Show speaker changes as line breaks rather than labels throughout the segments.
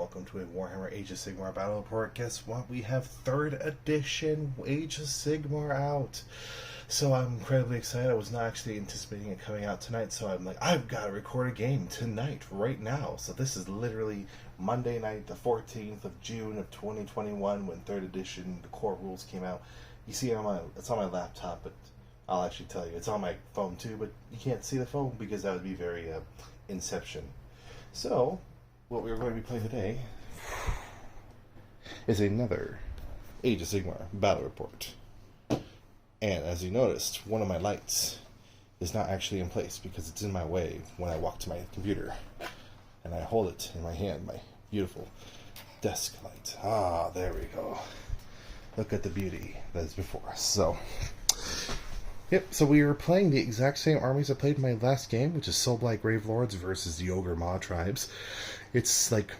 welcome to a Warhammer Age of Sigmar battle report. Guess what? We have 3rd edition Age of Sigmar out. So I'm incredibly excited. I was not actually anticipating it coming out tonight, so I'm like, I've got to record a game tonight, right now. So this is literally Monday night, the 14th of June of 2021, when 3rd edition, the core rules came out. You see it's on my laptop, but I'll actually tell you, it's on my phone too, but you can't see the phone because that would be very Inception. So, what we're going to be playing today is another Age of Sigmar battle report. And as you noticed, one of my lights is not actually in place because it's in my way when I walk to my computer. And I hold it in my hand, my beautiful desk light. Ah, there we go. Look at the beauty that is before us. So, yep, so we were playing the exact same armies I played in my last game, which is Soulblight Gravelords versus the Ogor Mawtribes. It's like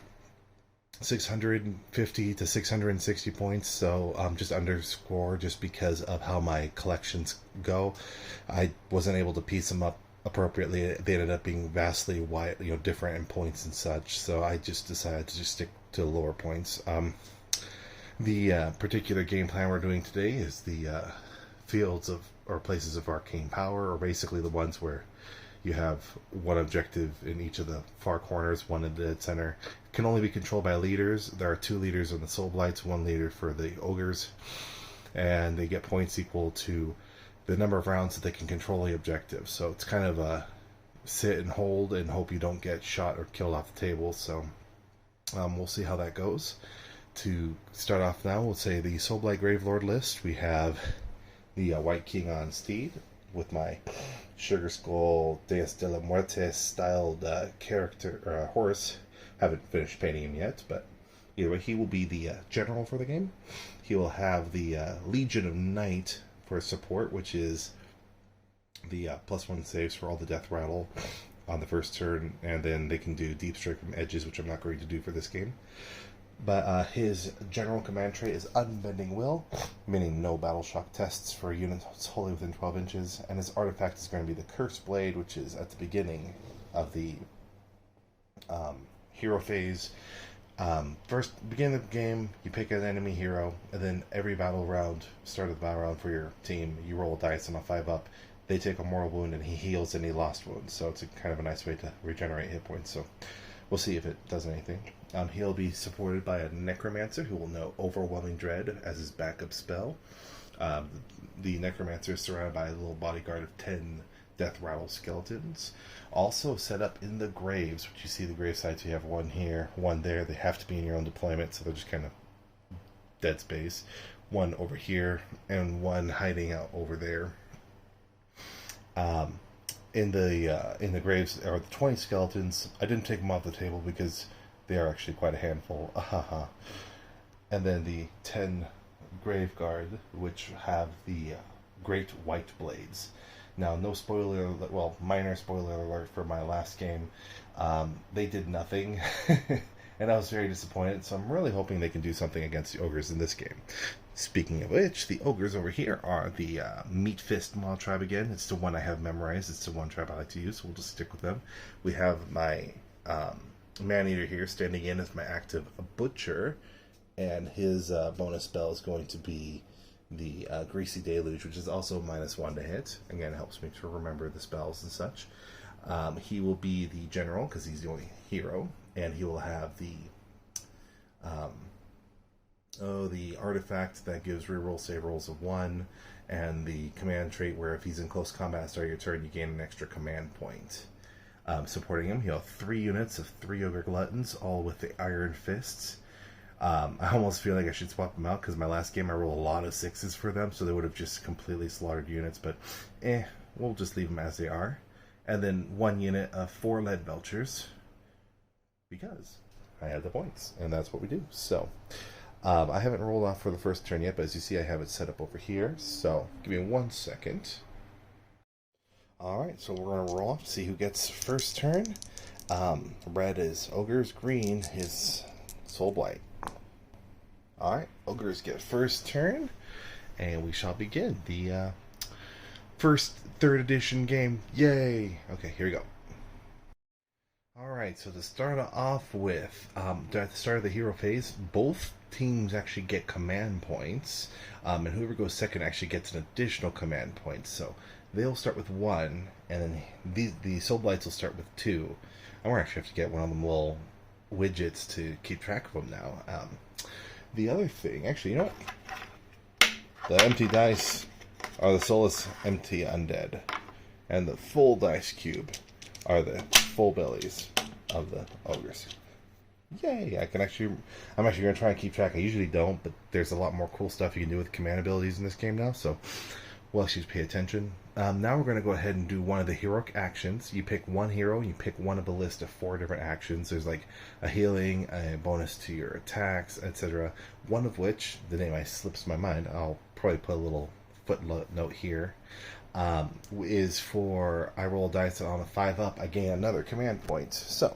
650 to 660 points, so just underscore just because of how my collections go. I wasn't able to piece them up appropriately. They ended up being vastly wide, different in points and such, so I just decided to just stick to the lower points. The particular game plan we're doing today is the fields of or places of arcane power, or basically the ones where you have one objective in each of the far corners, one in the dead center. It can only be controlled by leaders. There are 2 leaders in the Soulblights, 1 leader for the ogres, and they get points equal to the number of rounds that they can control the objective. So it's kind of a sit and hold and hope you don't get shot or killed off the table. So we'll see how that goes. To start off now, we'll say the Soulblight Gravelord list. We have the Wight King on Steed with my Sugar Skull Deus de la Muerte styled horse. Haven't finished painting him yet, but either way, he will be the general for the game. He will have the Legion of Night for support, which is the +1 saves for all the death rattle on the first turn, and then they can do deep strike from edges, which I'm not going to do for this game. But his general command trait is Unbending Will, meaning no battle shock tests for units wholly within 12 inches, and his artifact is going to be the Curseblade, which is at the beginning of the hero phase. First, beginning of the game, you pick an enemy hero, and then every battle round, start of the battle round for your team, you roll a dice on a 5-up. They take a mortal wound, and he heals any lost wounds, so it's kind of a nice way to regenerate hit points. So we'll see if it does anything. He'll be supported by a Necromancer who will know Overwhelming Dread as his backup spell. The Necromancer is surrounded by a little bodyguard of 10 death rattle skeletons. Also set up in the graves, which you see the grave sites. You have 1 here, 1 there. They have to be in your own deployment, so they're just kind of dead space. 1 over here, and 1 hiding out over there. In the graves are the 20 skeletons. I didn't take them off the table because they are actually quite a handful. And then the 10 grave guard, which have the great white blades. Now, no spoiler, well, minor spoiler alert for my last game. They did nothing, and I was very disappointed. So I'm really hoping they can do something against the ogres in this game. Speaking of which, the ogres over here are the Meatfist Mawtribe again. It's the one I have memorized. It's the one tribe I like to use, so we'll just stick with them. We have my Man-Eater here standing in as my active Butcher, and his bonus spell is going to be the Greasy Deluge, which is also -1 to hit. Again, it helps me to remember the spells and such. He will be the general because he's the only hero, and he will have the artifact that gives reroll save rolls of 1, and the command trait where if he's in close combat at the start of your turn, you gain an extra command point. Supporting him, he'll have 3 units of 3 Ogre Gluttons, all with the Ironfists. I almost feel like I should swap them out because my last game I rolled a lot of 6s for them, so they would have just completely slaughtered units, but we'll just leave them as they are. And then 1 unit of 4 Leadbelchers, because I have the points, and that's what we do. So I haven't rolled off for the first turn yet, but as you see, I have it set up over here. So give me 1 second. Alright, so we're going to roll off to see who gets first turn. Red is Ogres, green is Soulblight. Alright, Ogres get first turn, and we shall begin the first 3rd edition game. Yay! Okay, here we go. Alright. Alright, so to start off with, at the start of the hero phase, both teams actually get command points, and whoever goes second actually gets an additional command point. So they'll start with 1, and then the Soulblights will start with 2. And we're actually have to get one of them little widgets to keep track of them now. The other thing, actually, you know what? The empty dice are the soulless empty undead, and the full dice cube are the full bellies of the ogres. Yay! I'm actually going to try and keep track. I usually don't, but there's a lot more cool stuff you can do with command abilities in this game now, so we'll actually pay attention. Now we're going to go ahead and do one of the heroic actions. You pick one hero, you pick one of a list of 4 different actions. There's like a healing, a bonus to your attacks, etc. One of which, the name slips my mind, I'll probably put a little footnote here, is for I roll dice on a 5-up, I gain another command point. So,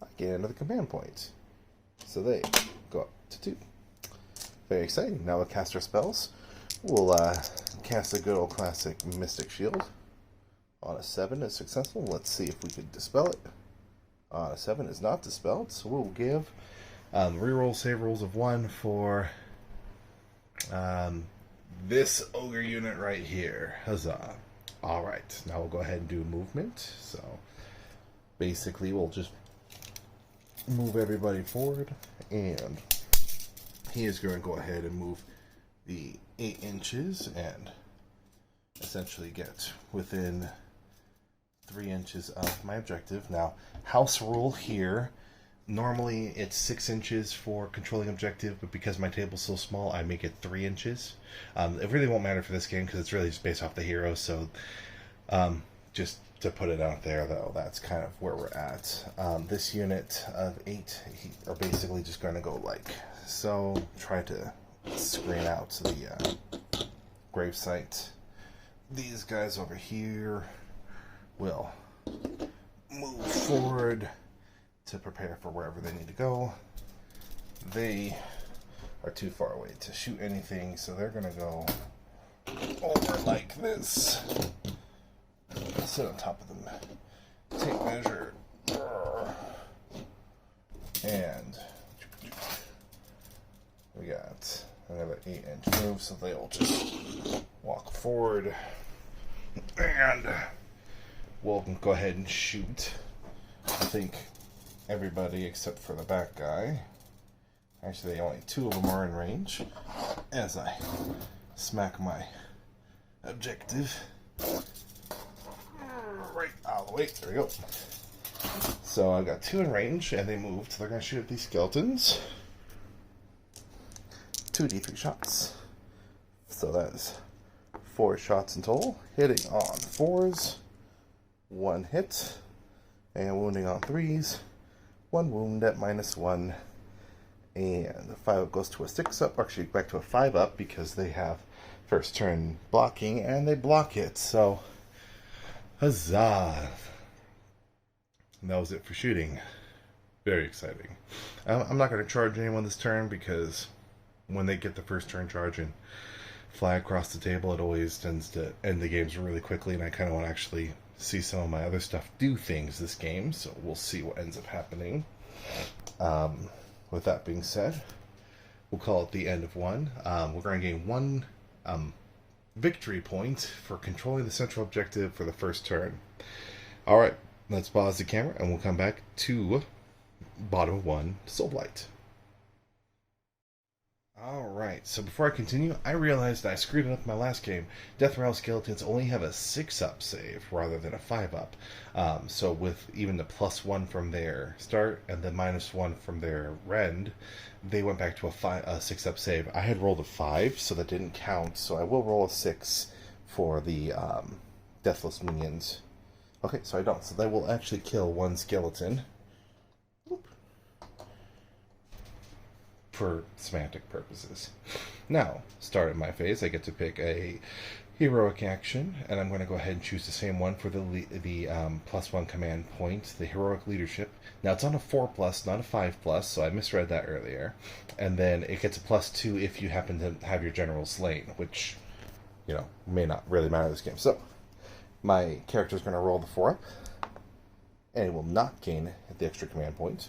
I gain another command point. So they go up to 2. Very exciting. Now we'll cast our spells. We'll cast a good old classic Mystic Shield. On a 7 is successful. Let's see if we can dispel it. On a 7 is not dispelled, so we'll give reroll save rolls of 1 for this ogre unit right here. Huzzah. Alright, now we'll go ahead and do movement. So basically we'll just move everybody forward, and he is going to go ahead and move the 8 inches and essentially get within 3 inches of my objective. Now, house rule here, normally it's 6 inches for controlling objective, but because my table's so small, I make it 3 inches. It really won't matter for this game because it's really just based off the hero, so just to put it out there, though, that's kind of where we're at. This unit of 8 are basically just going to go like so. Try to screen out the gravesite. These guys over here will move forward to prepare for wherever they need to go. They are too far away to shoot anything, so they're going to go over like this. Sit on top of them. Take measure. And we got another 8-inch move, so they'll just walk forward. And we'll go ahead and shoot. I think everybody except for the back guy. Actually, only 2 of them are in range. As I smack my objective right out of the way. There we go. So I've got 2 in range, and they moved. So they're going to shoot at these skeletons. 2d3 shots. So that is 4 shots in total. Hitting on 4s. 1 hit. And wounding on 3s. 1 wound at -1. And the 5-up goes to a 6-up. Actually, back to a 5-up because they have first turn blocking, and they block it. So, huzzah! And that was it for shooting. Very exciting. I'm not going to charge anyone this turn because when they get the first turn charge and fly across the table, it always tends to end the games really quickly, and I kind of want to actually see some of my other stuff do things this game, so we'll see what ends up happening. With that being said, we'll call it the end of 1. We're going to gain 1 victory point for controlling the central objective for the first turn. Alright, let's pause the camera and we'll come back to bottom 1 Soulblight. Alright, so before I continue, I realized I screwed it up in my last game. Death Rattle Skeletons only have a 6-up save rather than a 5-up. So with even the +1 from their start and the -1 from their rend, they went back to a 6-up save. I had rolled a 5, so that didn't count, so I will roll a 6 for the Deathless Minions. Okay, so I don't. So they will actually kill 1 skeleton. For semantic purposes. Now, start of my phase, I get to pick a heroic action, and I'm going to go ahead and choose the same one for the +1 command point, the heroic leadership. Now, it's on a 4+, not a 5+, so I misread that earlier. And then it gets a +2 if you happen to have your general slain, which, you know, may not really matter in this game. So, my character is going to roll the 4-up. and it will not gain the extra command point.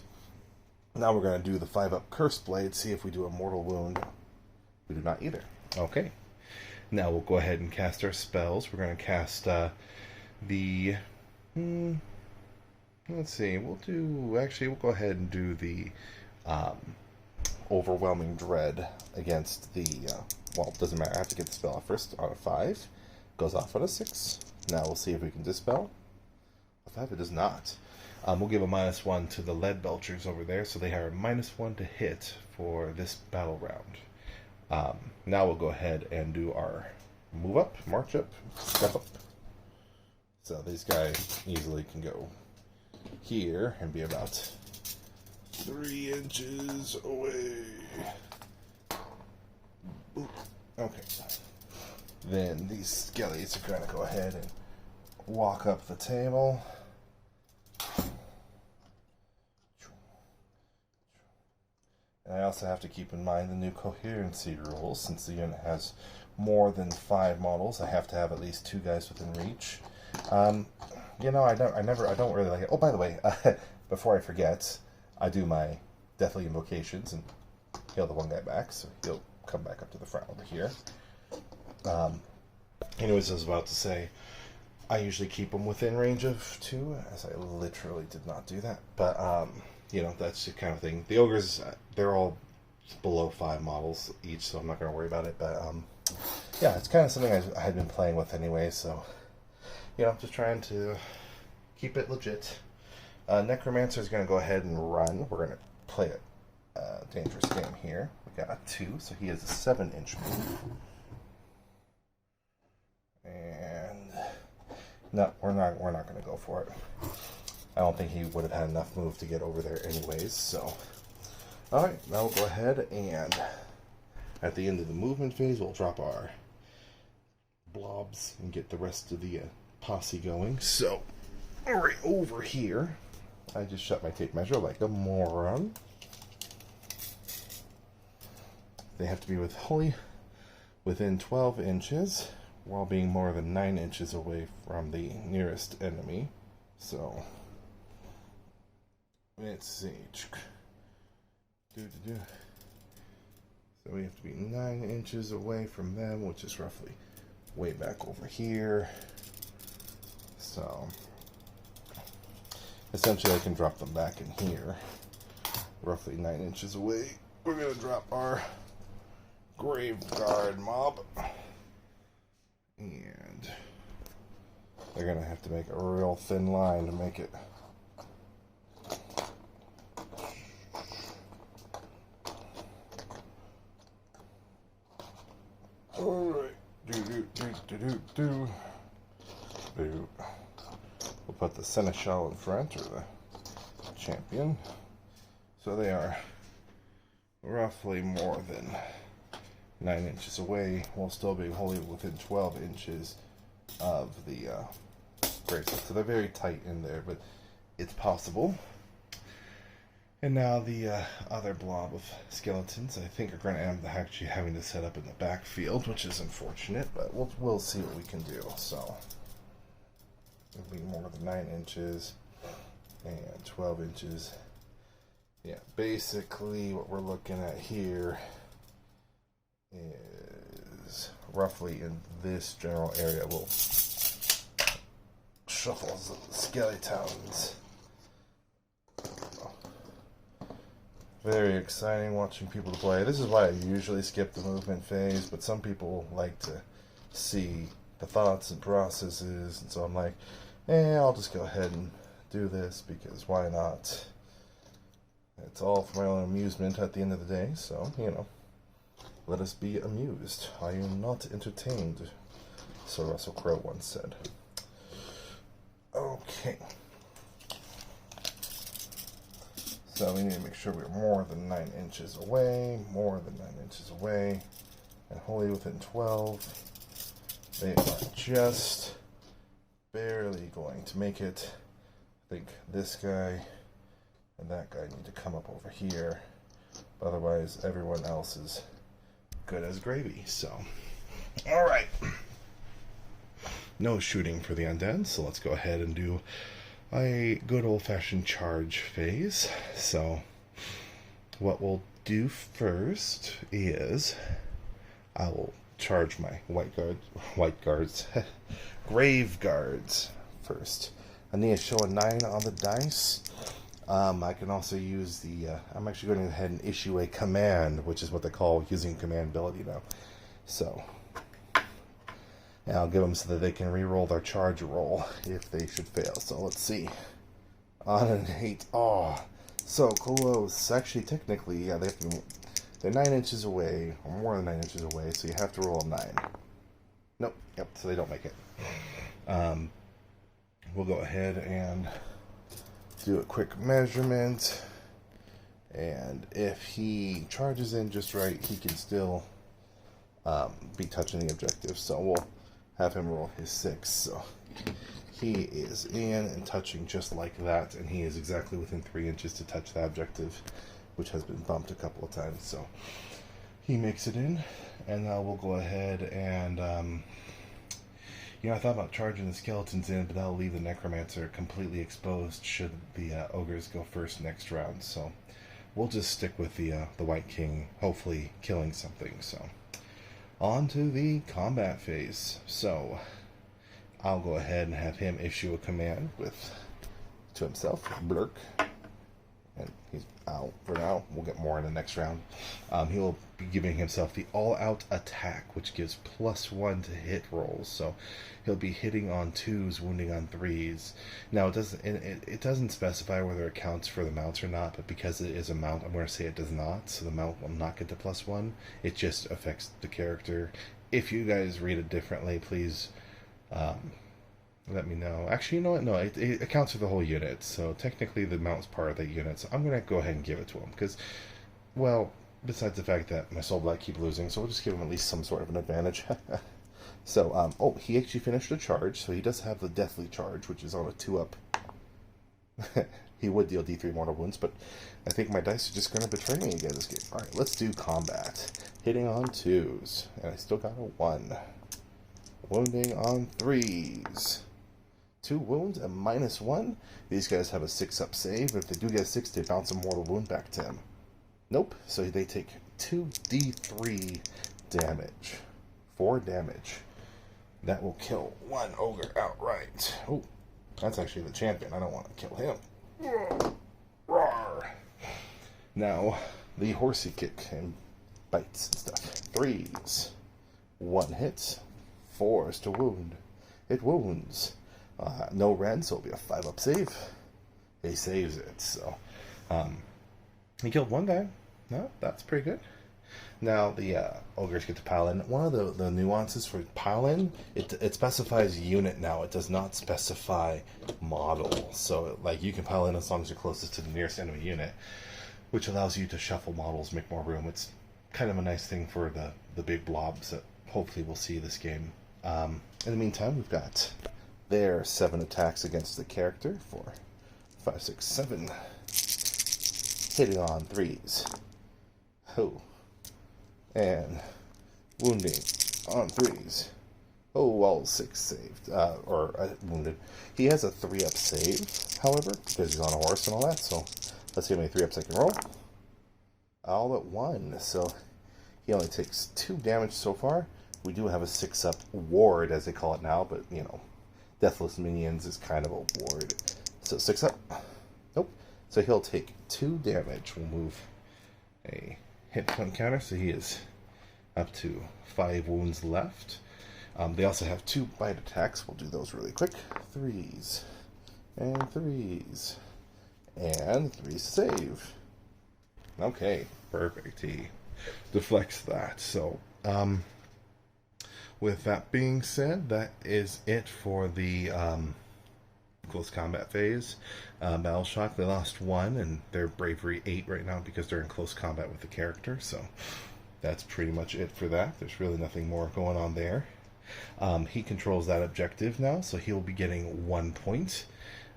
Now we're going to do the 5-up Curseblade, see if we do a mortal wound. We do not either. Okay. Now we'll go ahead and cast our spells. We're going to cast the... let's see, we'll go ahead and do the Overwhelming Dread against the... well, it doesn't matter. I have to get the spell off first on a 5. Goes off on a 6. Now we'll see if we can dispel. A 5, it does not. We'll give a -1 to the Leadbelchers over there, so they have a -1 to hit for this battle round. Now we'll go ahead and do our move up, march up, step up. So these guys easily can go here and be about 3 inches away. Okay. Then these skellies are going to go ahead and walk up the table. And I also have to keep in mind the new coherency rules. Since the unit has more than 5 models, I have to have at least 2 guys within reach. You know, I don't really like it. Oh, by the way, before I forget, I do my Deathly Invocations and heal the one guy back, so he'll come back up to the front over here. Anyways, I was about to say, I usually keep them within range of 2, as I literally did not do that. But, you know, that's the kind of thing. The ogres, they're all below 5 models each, so I'm not going to worry about it. But, yeah, it's kind of something I had been playing with anyway, so, you know, just trying to keep it legit. Necromancer is going to go ahead and run. We're going to play a dangerous game here. We got a 2, so he has a 7-inch move. And no, we're not going to go for it. I don't think he would have had enough move to get over there anyways, so. Alright, now we'll go ahead and at the end of the movement phase, we'll drop our blobs and get the rest of the posse going. So, alright, over here, I just shut my tape measure like a moron. They have to be within 12 inches, while being more than 9 inches away from the nearest enemy. So, let's see. So we have to be 9 inches away from them, which is roughly way back over here. So, essentially I can drop them back in here, roughly 9 inches away. We're going to drop our Grave Guard mob. And they're going to have to make a real thin line to make it. Alright. We'll put the Seneschal in front, or the champion. So they are roughly more than 9 inches away, while still being wholly within 12 inches of the bracelet. So they're very tight in there, but it's possible. And now the other blob of skeletons, I think, are going to end up actually having to set up in the backfield, which is unfortunate, but we'll see what we can do. So it'll be more than 9 inches and 12 inches. Yeah, basically what we're looking at here is roughly in this general area. We'll shuffle the skeletons. Very exciting watching people play. This is why I usually skip the movement phase, but some people like to see the thoughts and processes, and so I'm like, I'll just go ahead and do this, because why not? It's all for my own amusement at the end of the day, so, you know, let us be amused. I am not entertained, so Russell Crowe once said. Okay. So we need to make sure we're more than 9 inches away, and wholly within 12. They are just barely going to make it. I think this guy and that guy need to come up over here. Otherwise, everyone else is good as gravy. So, alright. No shooting for the undead, so let's go ahead and do a good old-fashioned charge phase. So what we'll do first is I will charge my white guards, grave guards first. I need to show a 9 on the dice. I can also use the, I'm actually going ahead and issue a command, which is what they call using command ability now. So, and I'll give them so that they can re-roll their charge roll if they should fail. So let's see. On an 8. Oh, so close. Actually, technically, yeah, they're 9 inches away, or more than 9 inches away, so you have to roll a 9. Nope, yep, so they don't make it. We'll go ahead and do a quick measurement, and if he charges in just right, he can still be touching the objective, so we'll have him roll his 6. So he is in and touching just like that, and he is exactly within 3 inches to touch that objective, which has been bumped a couple of times. So he makes it in, and now we'll go ahead and I thought about charging the skeletons in, but that'll leave the Necromancer completely exposed should the ogres go first next round. So we'll just stick with the White King, hopefully killing something. So on to the combat phase. So I'll go ahead and have him issue a command to himself, Blurk. And he's out for now. We'll get more in the next round. He'll be giving himself the all-out attack, which gives +1 to hit rolls. So he'll be hitting on 2s, wounding on 3s. Now it doesn't specify whether it counts for the mounts or not, but because it is a mount, I'm going to say it does not. So the mount will not get to +1. It just affects the character. If you guys read it differently, please let me know. Actually, you know what? No, it accounts for the whole unit. So technically the mount's part of that unit. So I'm going to go ahead and give it to him. Because, well, besides the fact that my Soulblight keep losing, so we'll just give him at least some sort of an advantage. So, he actually finished a charge. So he does have the Deathly Charge, which is on a 2-up. He would deal D3 mortal wounds, but I think my dice are just going to betray me again this game. Alright, let's do combat. Hitting on 2s. And I still got a 1. Wounding on 3s. 2 wounds and -1. These guys have a 6-up save. If they do get a 6, they bounce a mortal wound back to him. Nope. So they take 2d3 damage. 4 damage. That will kill 1 ogre outright. Oh, that's actually the champion. I don't want to kill him. Roar. Now, the horsey kick and bites and stuff. 3s. 1 hit. 4s to wound. It wounds. No rend, so it'll be a 5-up save. He saves it, so he killed 1 guy. No, that's pretty good. Now the ogres get to pile in. One of the nuances for pile in, it specifies unit now. It does not specify model. So like you can pile in as long as you're closest to the nearest enemy unit, which allows you to shuffle models, make more room. It's kind of a nice thing for the big blobs that hopefully we'll see this game. In the meantime, we've got their 7 attacks against the character for 5, 6, 7. Hitting on 3s. Oh. And wounding on 3s. Oh, all 6 saved. Wounded. He has a 3-up save, however, because he's on a horse and all that, so let's see how many 3-ups I can roll. All but 1, so he only takes 2 damage so far. We do have a 6-up ward, as they call it now, but, Deathless Minions is kind of a ward. So 6-up. Nope. So he'll take 2 damage. We'll move a hit point counter, so he is up to 5 wounds left. They also have 2 bite attacks. We'll do those really quick. 3s. And 3s. And 3s save. Okay, perfect. He deflects that. So, with that being said, that is it for the close combat phase. Battle Shock, they lost 1, and they're Bravery 8 right now because they're in close combat with the character, so that's pretty much it for that. There's really nothing more going on there. He controls that objective now, so he'll be getting 1 point.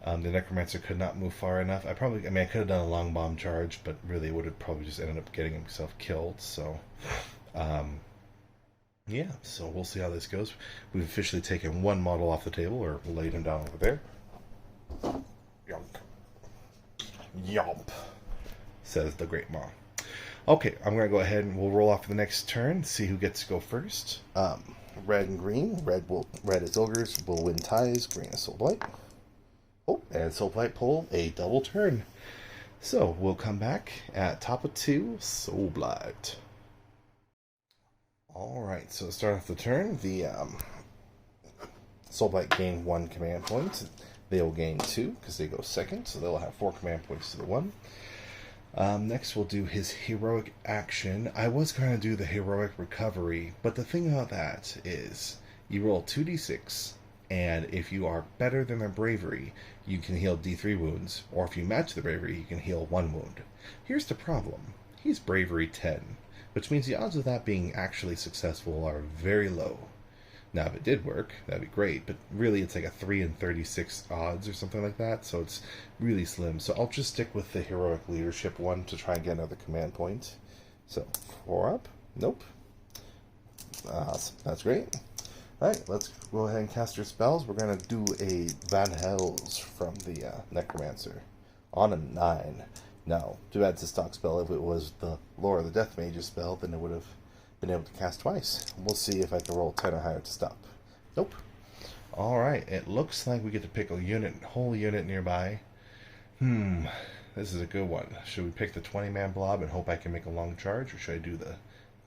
The Necromancer could not move far enough. I could have done a long bomb charge, but really would have probably just ended up getting himself killed, so yeah, so we'll see how this goes. We've officially taken 1 model off the table, or laid him down over there. Yomp, says the Great Maw. Okay, I'm going to go ahead and we'll roll off for the next turn, see who gets to go first. Red and green. Red is ogres, will win ties. Green is Soulblight. Oh, and Soulblight pulled a double turn. So we'll come back at top of 2, Soulblight. Alright, so to start off the turn, the Soulblight gain 1 command point. They will gain 2 because they go second, so they'll have 4 command points to the 1. Next we'll do his heroic action. I was going to do the heroic recovery, but the thing about that is you roll 2d6, and if you are better than their bravery, you can heal d3 wounds, or if you match the bravery, you can heal 1 wound. Here's the problem. He's bravery 10, which means the odds of that being actually successful are very low. Now, if it did work, that'd be great, but really it's like a 3 in 36 odds or something like that, so it's really slim. So I'll just stick with the heroic leadership one to try and get another command point. So, 4 up. Nope. That's great. Alright, let's go ahead and cast our spells. We're going to do a Van Hells from the Necromancer on a 9. Now, too bad it's a stock spell. If it was the Lore of the Death Mage's spell, then it would have been able to cast twice. We'll see if I can roll 10 or higher to stop. Nope. Alright, it looks like we get to pick a whole unit nearby. This is a good one. Should we pick the 20-man blob and hope I can make a long charge, or should I do the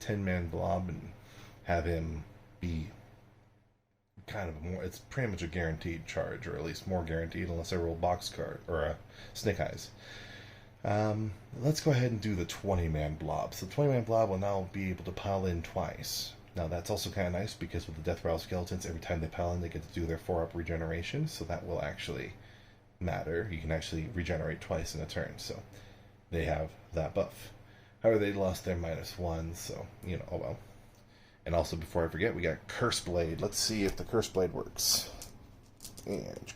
10-man blob and have him be kind of more, it's pretty much a guaranteed charge, or at least more guaranteed unless I roll boxcar or snake eyes. Let's go ahead and do the 20-man blob. So the 20-man blob will now be able to pile in twice. Now that's also kind of nice because with the Death Rattle Skeletons, every time they pile in, they get to do their 4-up regeneration, so that will actually matter. You can actually regenerate twice in a turn, so they have that buff. However, they lost their -1, so, you know, oh well. And also, before I forget, we got Curseblade. Let's see if the Curseblade works. And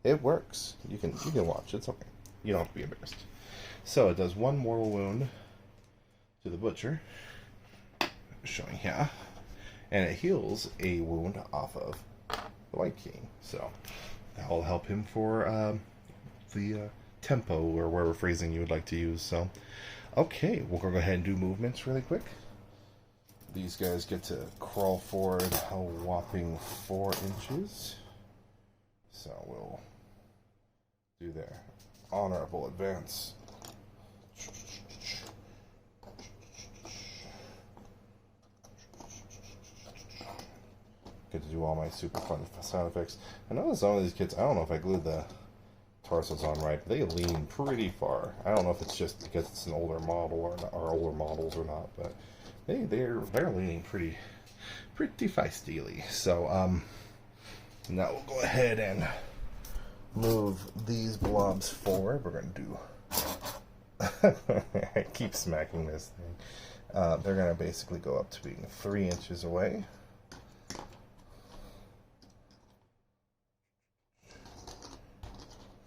it works. You can watch. It's okay. You don't have to be embarrassed. So it does 1 mortal wound to the Butcher, showing here, and it heals a wound off of the White King. So that will help him for the tempo, or whatever phrasing you would like to use. So, okay, we'll go ahead and do movements really quick. These guys get to crawl forward a whopping 4 inches. So we'll do their honorable advance. Get to do all my super fun sound effects. I know some of these kids, I don't know if I glued the torsos on right, but they lean pretty far. I don't know if it's just because it's an older model or older models or not, but they're leaning pretty feistily. So now we'll go ahead and move these blobs forward. We're going to do I keep smacking this thing. They're going to basically go up to being 3 inches away.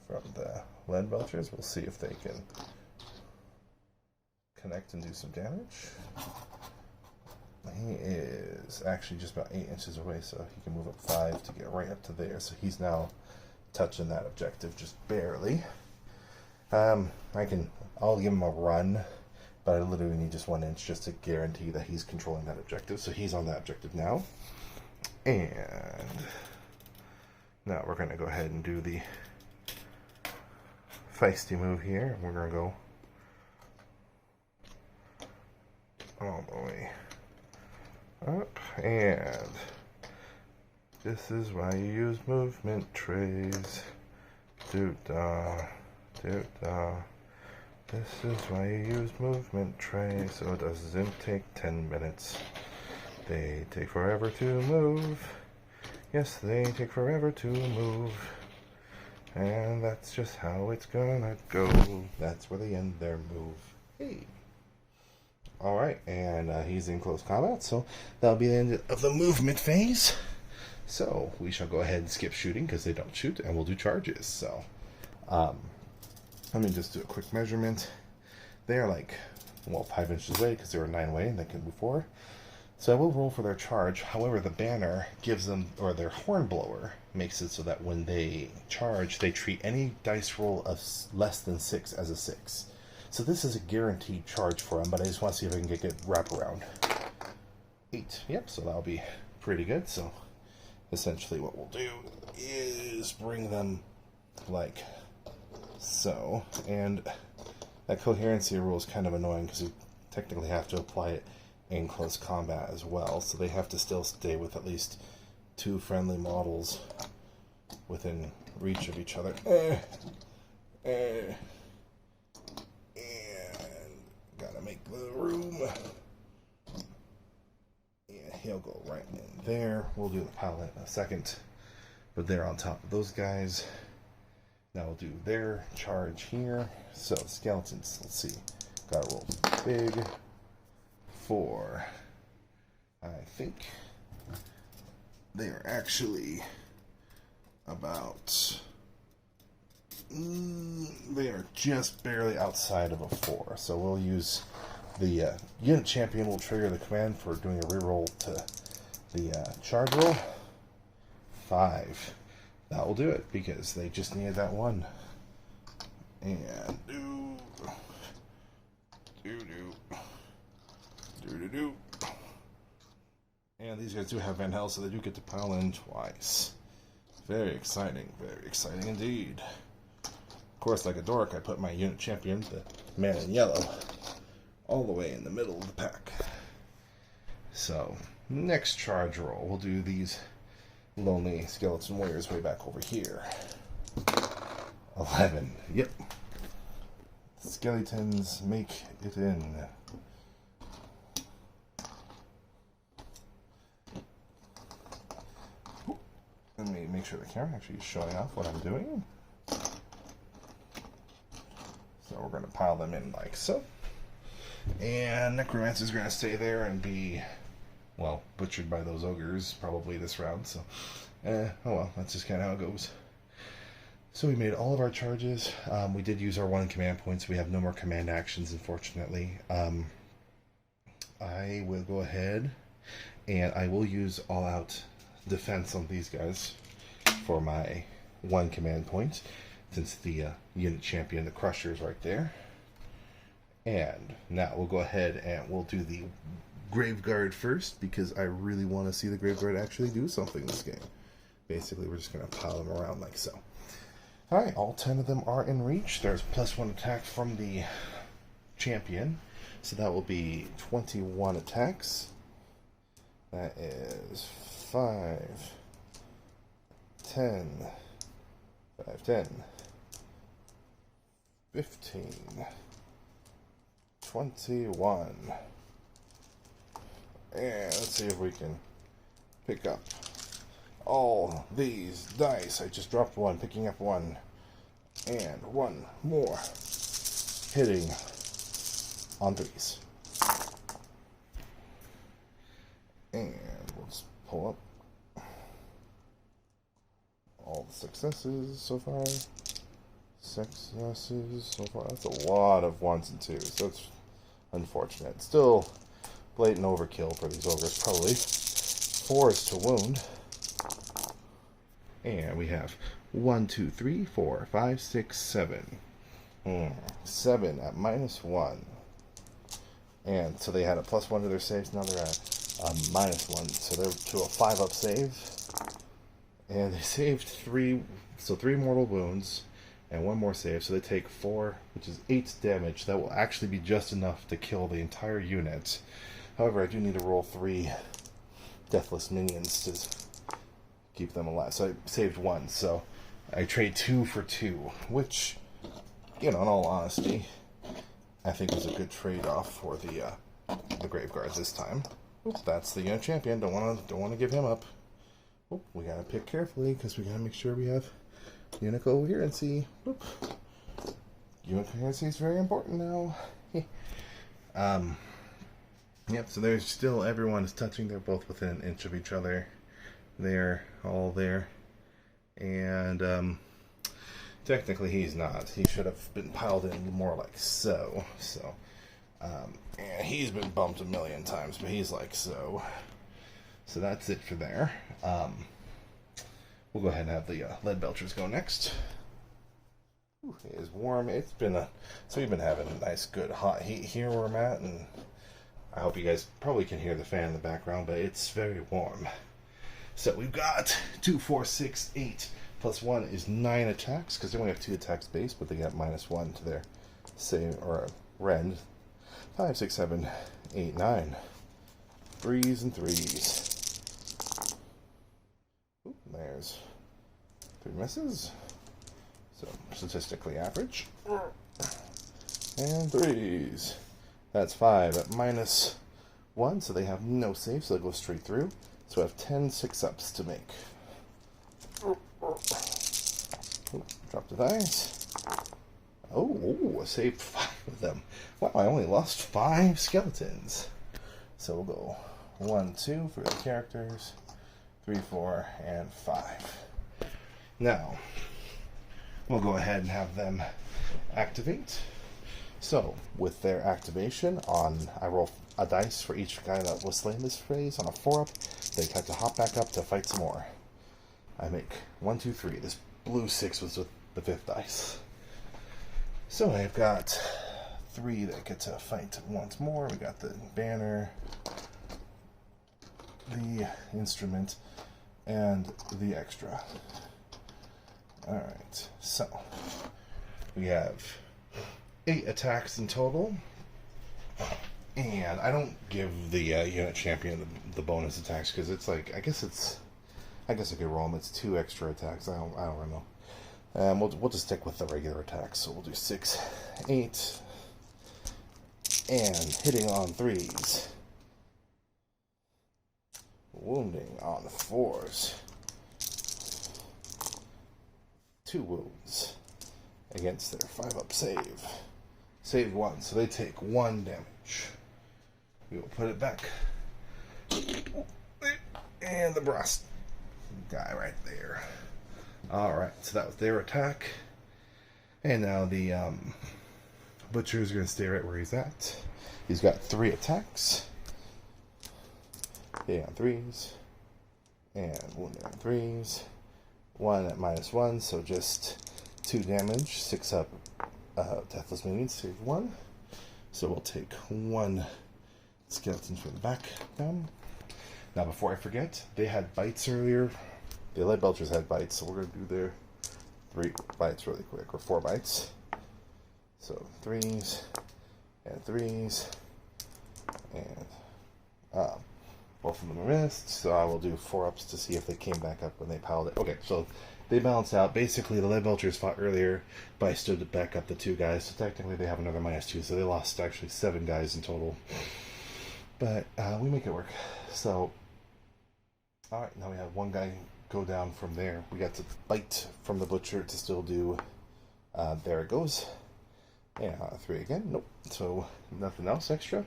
From the Leadbelchers. We'll see if they can connect and do some damage. He is actually just about 8 inches away, so he can move up 5 to get right up to there. So he's now touching that objective just barely. I'll give him a run, but I literally need just 1 inch just to guarantee that he's controlling that objective. So he's on that objective now. And now we're going to go ahead and do the feisty move here. We're going to go all the way up, and this is why you use movement trays. Doo-dah, doo-dah. This is why you use movement trays, so it doesn't take 10 minutes. They take forever to move. Yes, they take forever to move. And that's just how it's gonna go. That's where they end their move. Hey. Alright, and he's in close combat, so that'll be the end of the movement phase. So, we shall go ahead and skip shooting, because they don't shoot, and we'll do charges. So, let me just do a quick measurement. They are like, well, 5 inches away, because they were 9 away, and they can move 4. So I will roll for their charge. However, the banner gives them, or their hornblower makes it so that when they charge, they treat any dice roll of less than 6 as a 6. So this is a guaranteed charge for them, but I just want to see if I can get wraparound. 8. Yep, so that'll be pretty good. So essentially what we'll do is bring them like so. And that coherency rule is kind of annoying because you technically have to apply it in close combat as well, so they have to still stay with at least 2 friendly models within reach of each other. And gotta make the room. Yeah, he'll go right in there. We'll do the pilot in a second, but they're on top of those guys. Now we'll do their charge here. So skeletons, let's see. Gotta roll big. 4. I think they are actually about... they are just barely outside of a 4. So we'll use the unit champion will trigger the command for doing a reroll to the charge roll. 5. That will do it because they just needed that 1. And and these guys do have Van Hell, so they do get to pile in twice. Very exciting indeed. Of course, like a dork, I put my unit champion, the man in yellow, all the way in the middle of the pack. So, next charge roll, we'll do these lonely skeleton warriors way back over here. 11. Yep. Skeletons make it in. Let me make sure the camera actually is showing off what I'm doing. So we're going to pile them in like so. And Necromancer is going to stay there and be, well, butchered by those ogres probably this round. So, oh well, that's just kind of how it goes. So we made all of our charges. We did use our 1 command point, so we have no more command actions, unfortunately. I will go ahead and I will use all-out defense on these guys for my 1 command point, since the unit champion, the Crusher, is right there. And now we'll go ahead and we'll do the Graveguard first, because I really want to see the Graveguard actually do something this game. Basically, we're just going to pile them around like so. Alright, all 10 of them are in reach. There's +1 attack from the champion, so that will be 21 attacks. That is 5, 10, 5, 10, 15, 21. And let's see if we can pick up all these dice. I just dropped 1, picking up 1, and 1 more, hitting on 3s. And we'll just pull up all the successes so far. Successes so far. That's a lot of 1s and 2s. That's unfortunate. Still blatant overkill for these ogres. Probably 4s to wound. And we have 1, 2, 3, 4, 5, 6, 7. 7 at -1. And so they had a +1 to their saves. Now they're at -1. So they're to a 5-up save. And they saved 3. So 3 mortal wounds and 1 more save. So they take 4, which is 8 damage. That will actually be just enough to kill the entire unit. However, I do need to roll 3 deathless minions to keep them alive. So I saved 1, so I trade 2 for 2, which, you know, in all honesty, I think was a good trade-off for the Graveguards this time. Oops, that's the unit champion. Don't want to give him up. Oop, we gotta pick carefully because we gotta make sure we have unit coherency. Oop. Unit coherency is very important now. Yep. So there's still everyone is touching. They're both within an inch of each other. They're all there, and technically he's not. He should have been piled in more like so. So And he's been bumped a million times, but he's like so. So that's it for there. We'll go ahead and have the Leadbelchers go next. Ooh, it is warm. It's been so we've been having a nice, good, hot heat here where I'm at, and I hope you guys probably can hear the fan in the background, but it's very warm. So we've got 2, 4, 6, 8 plus 1 is 9 attacks because they only have 2 attacks base, but they got -1 to their save or rend. 5, 6, 7, 8, 9. 3s and 3s. Ooh, there's 3 misses. So statistically average. And 3s. That's 5 at -1, so they have no save, so they go straight through. So I have 10 6-ups to make. Ooh, drop the dice. Oh, I saved 5 of them. Wow, I only lost 5 skeletons. So we'll go 1, 2 for the characters, 3, 4, and 5. Now, we'll go ahead and have them activate. So, with their activation, I roll a dice for each guy that was slain this phase. On a 4-up, they have to hop back up to fight some more. I make 1, 2, 3. This blue 6 was with the 5th dice. So I've got 3 that get to fight once more. We got the banner, the instrument, and the extra. Alright, so we have 8 attacks in total. And I don't give the unit champion the bonus attacks because it's like, I guess I could roll them. It's 2 extra attacks. I don't really know. We'll just stick with the regular attacks. So we'll do 6, 8, and hitting on 3s, wounding on 4s, 2 wounds against their 5-up save. Save 1, so they take 1 damage. We will put it back. And the brass guy right there. Alright, so that was their attack. And now the Butcher is going to stay right where he's at. He's got 3 attacks. Hitting on 3s. And wounding on 3s. 1 at -1, so just 2 damage. 6-up Deathless Minions, save 1. So we'll take 1 skeleton from the back down. Now, before I forget, they had bites earlier. The Leadbelchers had bites, so we're going to do their 3 bites really quick, or 4 bites. So 3s and 3s, and both of them are missed. So I will do 4-ups to see if they came back up when they piled it. Okay, so they balanced out. Basically, the Leadbelchers fought earlier, but I stood back up the 2 guys. So technically, they have another -2, so they lost actually 7 guys in total. But we make it work. So, all right, now we have 1 guy go down from there. We got to bite from the Butcher to still do. There it goes. And 3 again. Nope. So nothing else extra.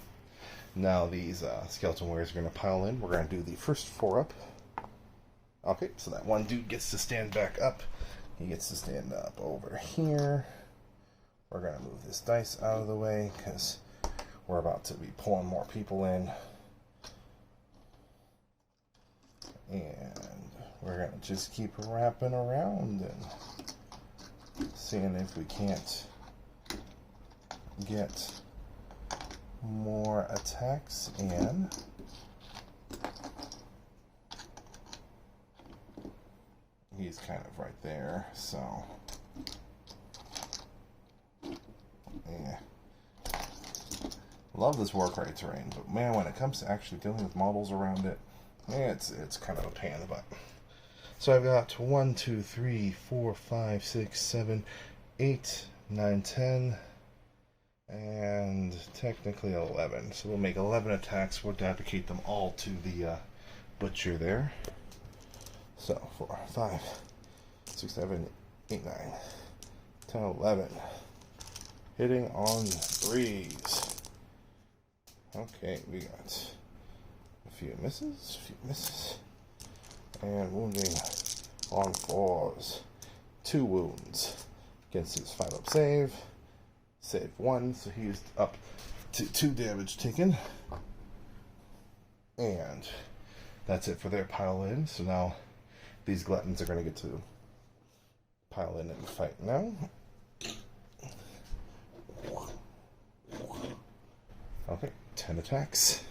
Now these skeleton warriors are going to pile in. We're going to do the first 4-up. Okay, so that 1 dude gets to stand back up. He gets to stand up over here. We're going to move this dice out of the way because we're about to be pulling more people in. And we're going to just keep wrapping around and seeing if we can't get more attacks in. He's kind of right there, so yeah. Love this Warcry terrain, but man, when it comes to actually dealing with models around it, it's kind of a pain in the butt. So I've got 1, 2, 3, 4, 5, 6, 7, 8, 9, 10, and technically 11. So we'll make 11 attacks. We'll dedicate them all to the Butcher there. So 4, 5, 6, 7, 8, 9, 10, 11. Hitting on 3s. Okay, we got a few misses, and wounding on 4s. 2 wounds against his 5-up save. Save 1, so he's up 2 damage taken. And that's it for their pile in. So now these Gluttons are going to get to pile in and fight now. Okay, 10 attacks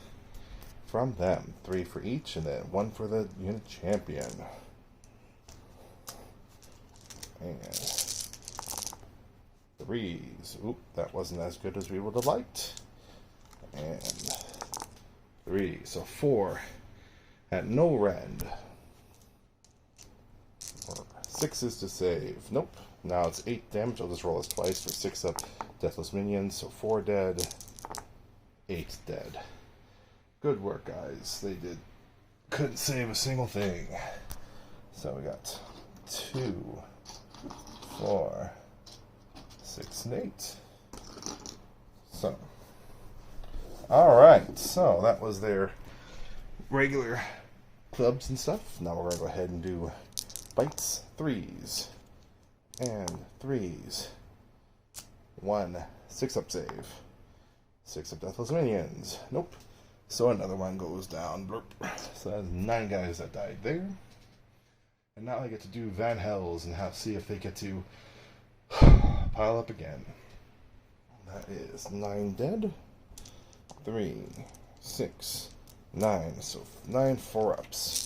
from them. 3 for each, and then 1 for the unit champion. And 3s. Oop, that wasn't as good as we would have liked. And 3. So 4 at no rend. 6s to save. Nope. Now it's 8 damage. I'll just roll this twice for 6 up deathless minions. So 4 dead. 8 dead. Good work, guys. They couldn't save a single thing. So we got 2, 4, 6, and 8. So, alright, so that was their regular clubs and stuff. Now we're going to go ahead and do bites. 3s and 3s. 1 6-up save. 6 up deathless minions. Nope. So another one goes down. Blurp. So that's 9 guys that died there. And now I get to do Van Hells and see if they get to pile up again. That is 9 dead. 3, 6, 9. So 9 4-ups.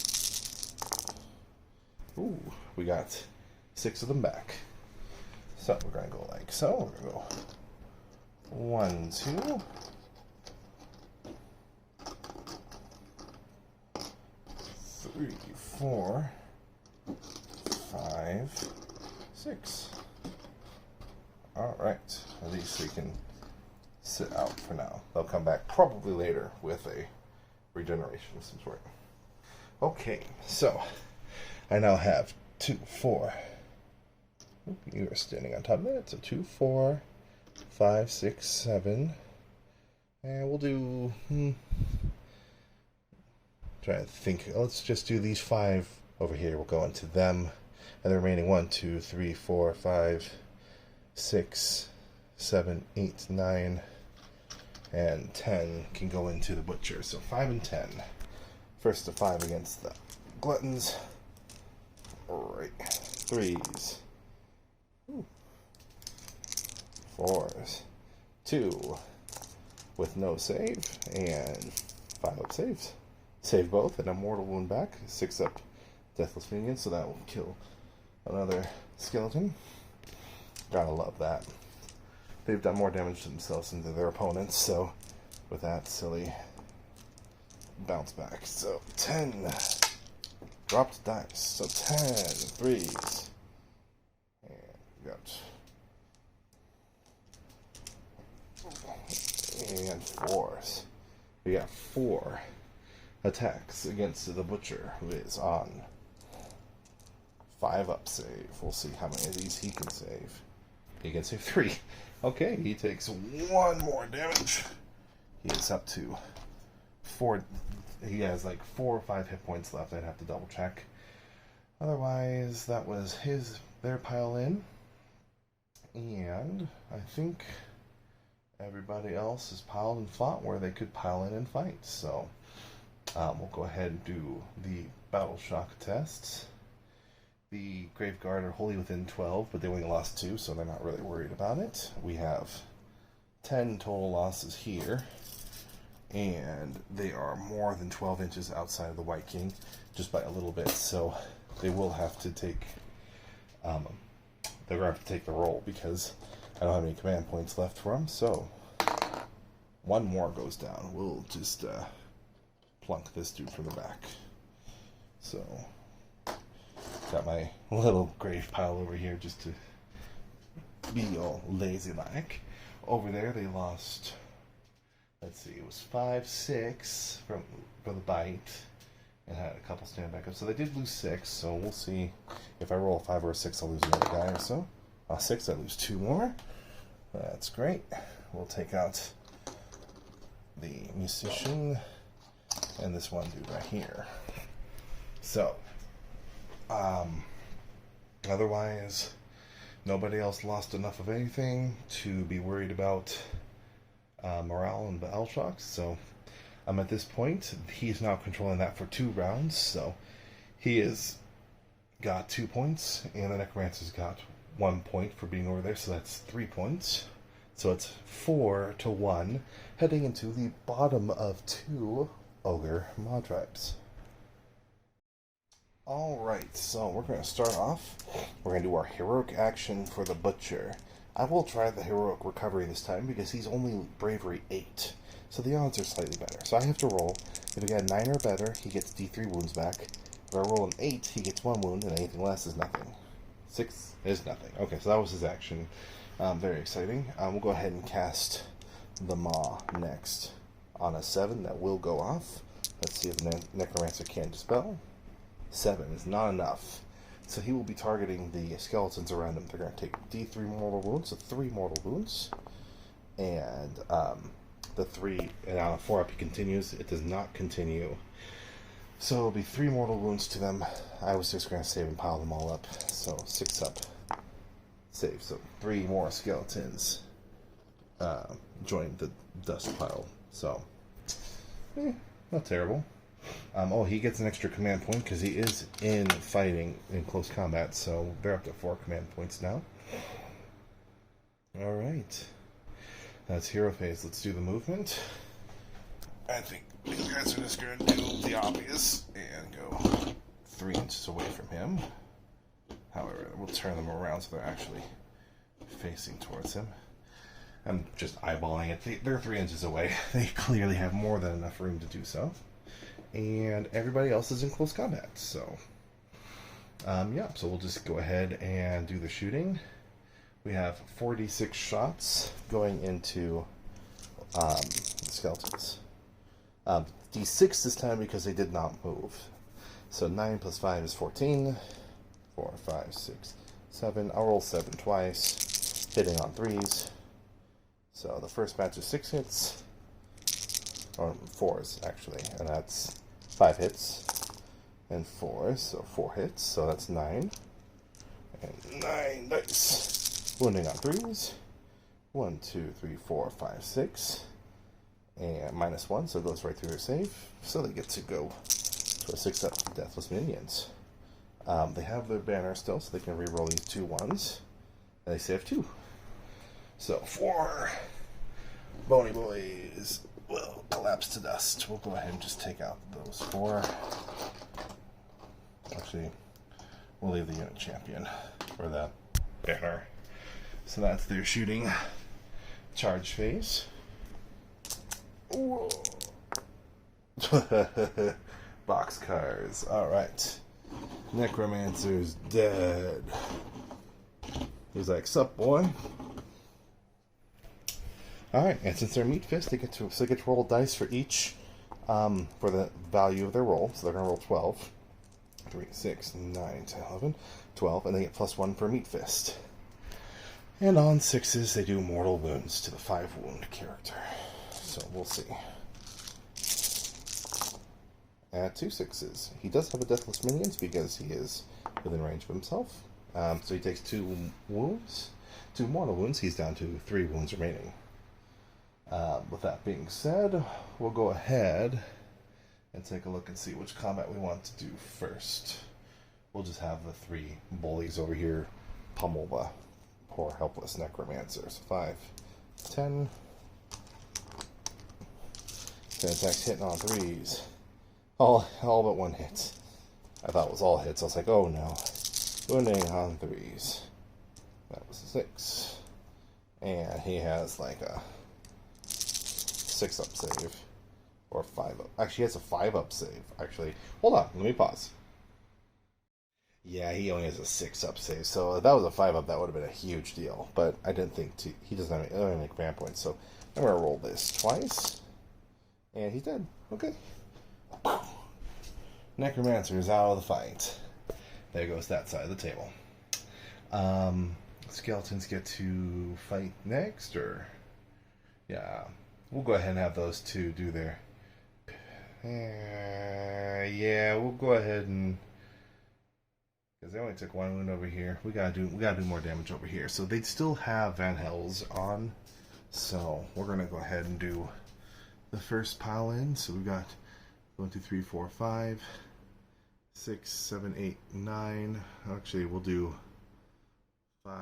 Ooh, we got 6 of them back. So we're going to go like so. We're going to go 1, 2. 3, 4, 5, 6. Alright, at least they can sit out for now. They'll come back probably later with a regeneration of some sort. Okay, so I now have 2, 4. You are standing on top of that, so 2, 4, 5, 6, 7. And we'll do... trying to think. Let's just do these 5 over here. We'll go into them. And the remaining 1, 2, 3, 4, 5, 6, 7, 8, 9, and 10 can go into the butcher. So 5 and 10. First to 5 against the Gluttons. Alright. 3s. 4s. 2 with no save. And 5 up saves. Save both, and a mortal wound back. 6 up deathless minion, so that will kill another skeleton. Gotta love that. They've done more damage to themselves than to their opponents, so with that silly bounce back. So 10 dropped dice. So 10 3s. And we got and 4s. We got 4 attacks against the butcher, who is on 5 up save. We'll see how many of these he can save. He can save 3. Okay, he takes 1 more damage. He is up to 4. He has like 4 or 5 hit points left. I'd have to double check. Otherwise, that was their pile in. And I think everybody else has piled and fought where they could pile in and fight. So we'll go ahead and do the battle shock tests. The Graveguard are wholly within 12, but they only lost 2, so they're not really worried about it. We have 10 total losses here, and they are more than 12 inches outside of the Wight King, just by a little bit, so they will have to take, they're going to have to take the roll, because I don't have any command points left for them, so 1 more goes down. We'll just plunk this dude from the back. So got my little grave pile over here just to be all lazy-like. Over there they lost, let's see, it was 5, 6 for the bite, and had a couple stand back up. So they did lose 6, so we'll see if I roll a 5 or a 6, I'll lose another guy or so. 6, I lose 2 more. That's great. We'll take out the musician and this one dude right here. So otherwise, nobody else lost enough of anything to be worried about morale and the L shocks. So at this point, he's now controlling that for 2 rounds. So he has got 2 points, and the Necromancer's got 1 point for being over there. So that's 3 points. So it's 4-1, heading into the bottom of 2 Ogor Mawtribes. Alright, so we're going to start off. We're going to do our heroic action for the Butcher. I will try the heroic recovery this time because he's only bravery 8. So the odds are slightly better. So I have to roll. If we get a 9 or better, he gets D3 wounds back. If I roll an 8, he gets 1 wound, and anything less is nothing. 6 is nothing. Okay, so that was his action. Very exciting. We'll go ahead and cast the Maw next. On a 7, that will go off. Let's see if the Necromancer can dispel. 7 is not enough. So he will be targeting the skeletons around him. They're going to take D3 mortal wounds, so 3 mortal wounds. And the 3, and on a 4 up he continues. It does not continue. So it'll be 3 mortal wounds to them. I was just going to save and pile them all up. So 6 up. Save. So 3 more skeletons join the dust pile. So, not terrible. Oh, he gets an extra command point because he is in fighting in close combat, so they're up to 4 command points now. Alright. That's hero phase. Let's do the movement. I think these guys are just going to do the obvious and go 3 inches away from him. However, we'll turn them around so they're actually facing towards him. I'm just eyeballing it. They're 3 inches away. They clearly have more than enough room to do so. And everybody else is in close combat. So, yeah, so we'll just go ahead and do the shooting. We have 46 shots going into skeletons. D6 this time because they did not move. So 9 plus 5 is 14. 4, 5, 6, 7. I'll roll 7 twice, hitting on 3s. So the first batch is 6 hits, or 4s actually, and that's 5 hits, and 4s, so 4 hits, so that's 9, and 9 dice. Wounding on 3s, 1, 2, 3, 4, 5, 6, and -1, so it goes right through their save, so they get to go to a 6 up Deathless Minions. They have their banner still, so they can reroll these 2 1s, and they save 2. So 4 bony boys will collapse to dust. We'll go ahead and just take out those 4. Actually, we'll leave the unit champion for that banner. So that's their shooting charge phase. Boxcars. Alright. Necromancer's dead. He's like, sup, boy? Alright, and since they're Meatfist, they get to roll dice for each, for the value of their roll. So they're going to roll 12. 3, 6, 9, 10, 11, 12, and they get +1 for Meatfist. And on 6s, they do mortal wounds to the 5 wound character. So we'll see. At 2 6s. He does have a Deathless Minions because he is within range of himself. So he takes 2 wounds. 2 mortal wounds. He's down to 3 wounds remaining. With that being said, we'll go ahead and take a look and see which combat we want to do first. We'll just have the 3 bullies over here pummel the poor helpless Necromancer. So 5, 10. 10 attacks hitting on 3s. All but 1 hit. I thought it was all hits. I was like, oh no. Wounding on 3s. That was a 6. And he has like a 6 up save. Or 5 up. Actually, he has a 5 up save. Actually, hold on. Let me pause. Yeah, he only has a 6 up save. So if that was a 5 up, that would have been a huge deal. But I didn't think he doesn't have any command points. So I'm going to roll this twice. And he's dead. Okay. Necromancer is out of the fight. There goes that side of the table. Skeletons get to fight next, or yeah, we'll go ahead and have those 2 do their. Yeah, we'll go ahead and because they only took 1 wound over here. We gotta do more damage over here. So they still have Van Hells on, So we're gonna go ahead and do the first pile in. So we've got 1, 2, 3, 4, 5, 6, 7, 8, 9. Actually, we'll do 5.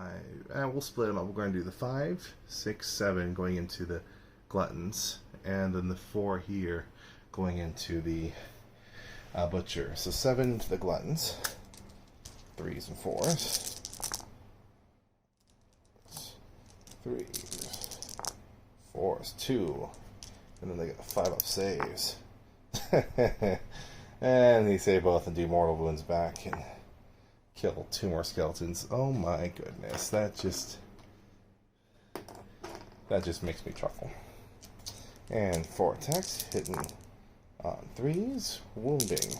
And we'll split them up. We're going to do the 5, 6, 7 going into the Gluttons, and then the 4 here going into the Butcher. So 7 to the Gluttons, 3s and 4s, 3s, 4s, 2, and then they get 5 up saves. And they save both and do mortal wounds back and kill 2 more skeletons. Oh my goodness, that just makes me chuckle. And 4 attacks, hitting on 3s, wounding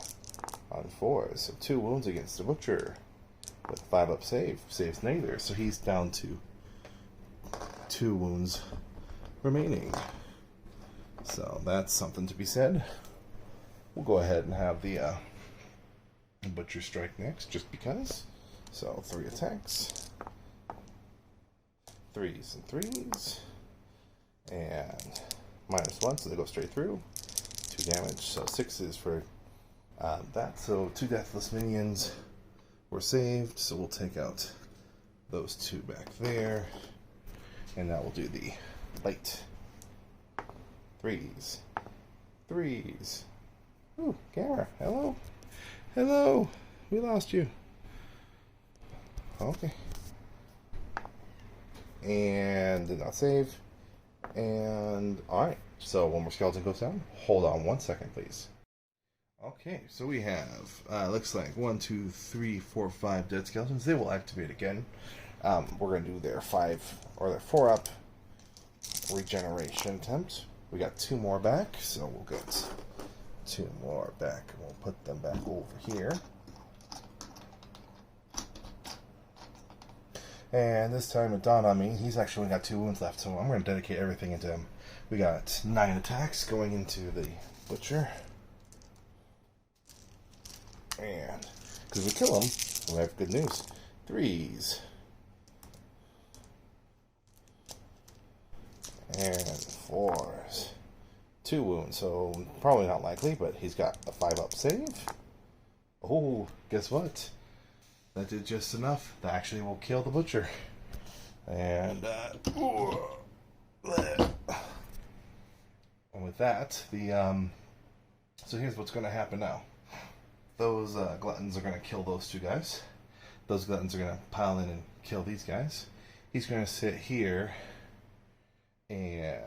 on 4s. So 2 wounds against the Butcher with 5 up save. Saves neither, so he's down to 2 wounds remaining. So that's something to be said. We'll go ahead and have the Butcher strike next, just because. So 3 attacks, 3s and 3s, and -1, so they go straight through. 2 damage, so 6s for that. So 2 deathless minions were saved, so we'll take out those 2 back there, and now we'll do the light. 3s, 3s. Ooh, Gamma, hello. Hello. We lost you. Okay. And did not save. And alright. So one more skeleton goes down. Hold on 1 second, please. Okay, so we have looks like 1, 2, 3, 4, 5 dead skeletons. They will activate again. We're gonna do their 5 or their 4 up regeneration attempt. We got 2 more back, so we'll get 2 more back. We'll put them back over here. And this time it dawned on me, he's actually only got 2 wounds left, so I'm going to dedicate everything into him. We got 9 attacks going into the Butcher. And, because we kill him, we have good news. 3s. And 4s. 2 wounds, so probably not likely, but he's got a 5 up save. Oh, guess what? That did just enough. That actually will kill the Butcher. And with that, so here's what's going to happen now. Those Gluttons are going to kill those 2 guys. Those Gluttons are going to pile in and kill these guys. He's going to sit here and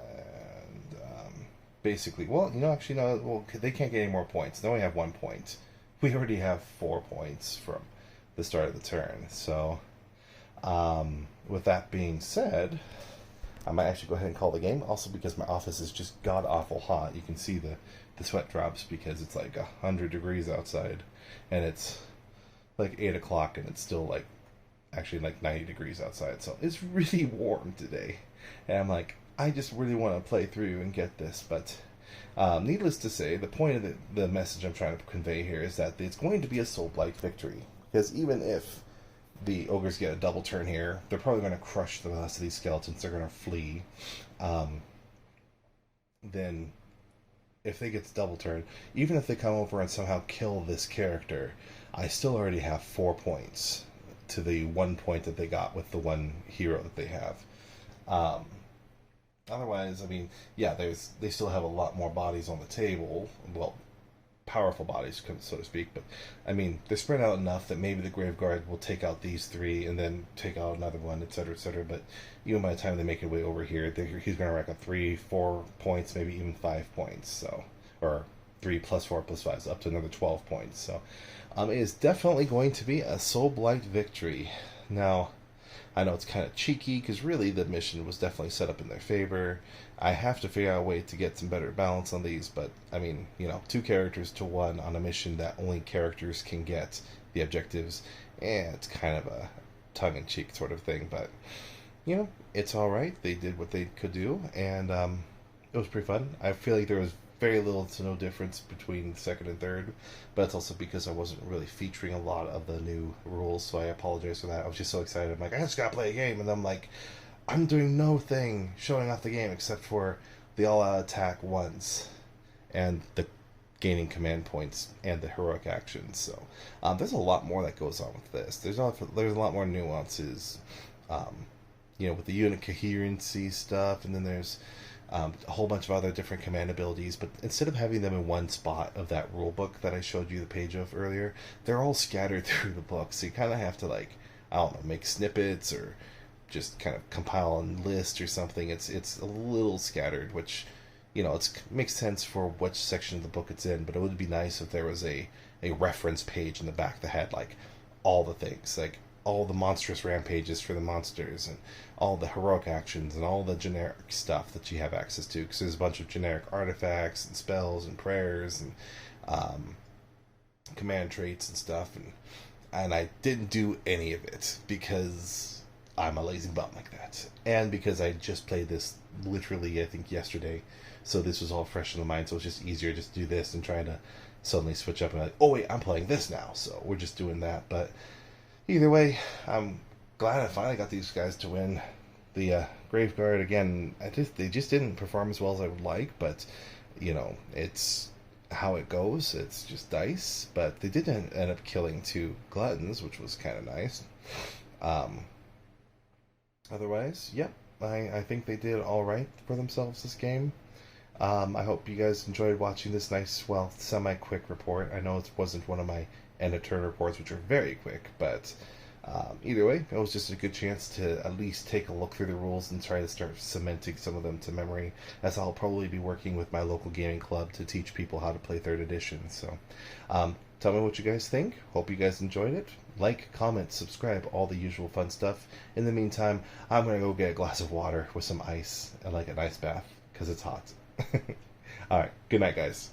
basically, well, actually, no, well, they can't get any more points. They only have 1 point. We already have 4 points from the start of the turn. So, with that being said, I might actually go ahead and call the game. Also, because my office is just god-awful hot. You can see the sweat drops because it's like 100 degrees outside. And it's like 8 o'clock and it's still like, actually like 90 degrees outside. So, it's really warm today. And I'm like, I just really want to play through and get this, but needless to say, the point of the message I'm trying to convey here is that it's going to be a Soulblight victory. Because even if the ogres get a double turn here, they're probably going to crush the rest of these skeletons. They're going to flee. Then, if they get double turn, even if they come over and somehow kill this character, I still already have 4 points to the 1 point that they got with the 1 hero that they have. Otherwise, I mean, yeah, they still have a lot more bodies on the table. Well, powerful bodies, so to speak. But, I mean, they're spread out enough that maybe the Graveguard will take out these 3 and then take out another one, etc., etc. But even by the time they make it way over here, he's going to rack up 3, 4 points, maybe even 5 points. So, or 3 plus 4 plus 5, so up to another 12 points. So, it is definitely going to be a Soulblight victory. Now, I know it's kind of cheeky, because really the mission was definitely set up in their favor. I have to figure out a way to get some better balance on these, but, I mean, 2 characters to 1 on a mission that only characters can get the objectives, and it's kind of a tongue-in-cheek sort of thing, but, it's alright. They did what they could do, and it was pretty fun. I feel like there was very little to no difference between second and third, but it's also because I wasn't really featuring a lot of the new rules, so I apologize for that. I was just so excited. I'm like, I just gotta play a game, and I'm like, I'm doing no thing showing off the game except for the all-out attack once and the gaining command points and the heroic actions. So there's a lot more that goes on with this. There's a lot more nuances, um, with the unit coherency stuff, and then there's a whole bunch of other different command abilities. But instead of having them in one spot of that rule book that I showed you the page of earlier, they're all scattered through the book. So you kind of have to I don't know, make snippets or just kind of compile a list or something. It's a little scattered, which it makes sense for which section of the book it's in. But it would be nice if there was a reference page in the back that had all the things, all the monstrous rampages for the monsters and all the heroic actions and all the generic stuff that you have access to, because there's a bunch of generic artifacts and spells and prayers and command traits and stuff, and I didn't do any of it because I'm a lazy bum like that, and because I just played this literally I think yesterday, so this was all fresh in the mind, so it's just easier just to do this and trying to suddenly switch up and oh wait, I'm playing this now, so we're just doing that. But either way, I'm glad I finally got these guys to win. The Graveguard, again, they just didn't perform as well as I would like, but it's how it goes. It's just dice, but they did end up killing 2 Gluttons, which was kind of nice. Otherwise, yep, I think they did all right for themselves this game. I hope you guys enjoyed watching this nice, well, semi-quick report. I know it wasn't one of my end-of-turn reports, which are very quick, but either way, it was just a good chance to at least take a look through the rules and try to start cementing some of them to memory, as I'll probably be working with my local gaming club to teach people how to play 3rd edition. So tell me what you guys think. Hope you guys enjoyed it. Like, comment, subscribe, all the usual fun stuff. In the meantime, I'm going to go get a glass of water with some ice and an ice bath, because it's hot. Alright, good night, guys.